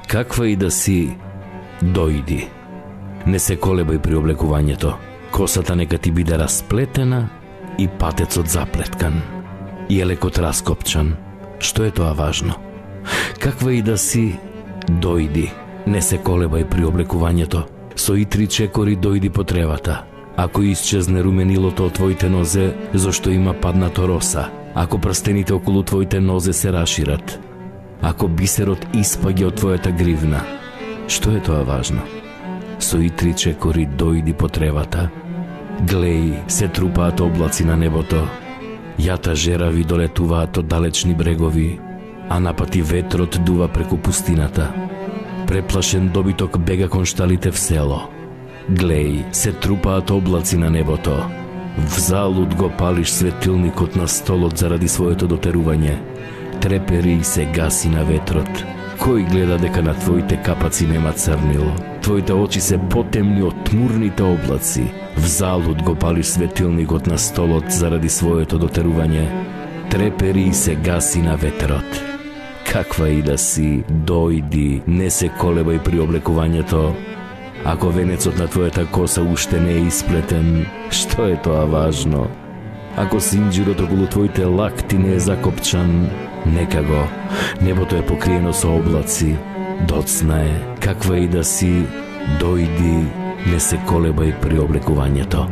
Каква и да си, дојди. Не се колебај при облекувањето. Косата нека ти биде расплетена и патецот заплеткан. И елекот раскопчан. Што е тоа важно? Каква и да си, дојди. Не се колебај при облекувањето. Со и 3 чекори дојди по тревата. Ако исчезне руменилото од твоите нозе, зашто има паднато роса. Ако прстените околу твоите нозе се рашират. Ако бисерот испаѓа од твојата гривна. Што е тоа важно? Со и 3 чекори дојди по тревата. Глеј, се трупаат облаци на небото. Јата жерави долетуваат од далечни брегови, а напати ветрот дува преку пустината. Преплашен добиток бега кон шталите в село. Глеј, се трупаат облаци на небото. Взалуд го палиш светилникот на столот заради своето дотерување. Трепери и се гаси на ветрот. Кој гледа дека на твоите капаци нема црнило? Твоите очи се потемни од тмурните облаци. Взалуд го палиш светилникот на столот заради своето дотерување. Трепери и се гаси на ветрот. Каква и да си, дојди, не се колебај при облекувањето. Ако венецот на твојата коса уште не е исплетен, што е тоа важно? Ако синџирот околу твоите лакти не е закопчан, нека го. Небото е покриено со облаци. Доцна е. Каква и да си, дојди, не се колебај при облекувањето.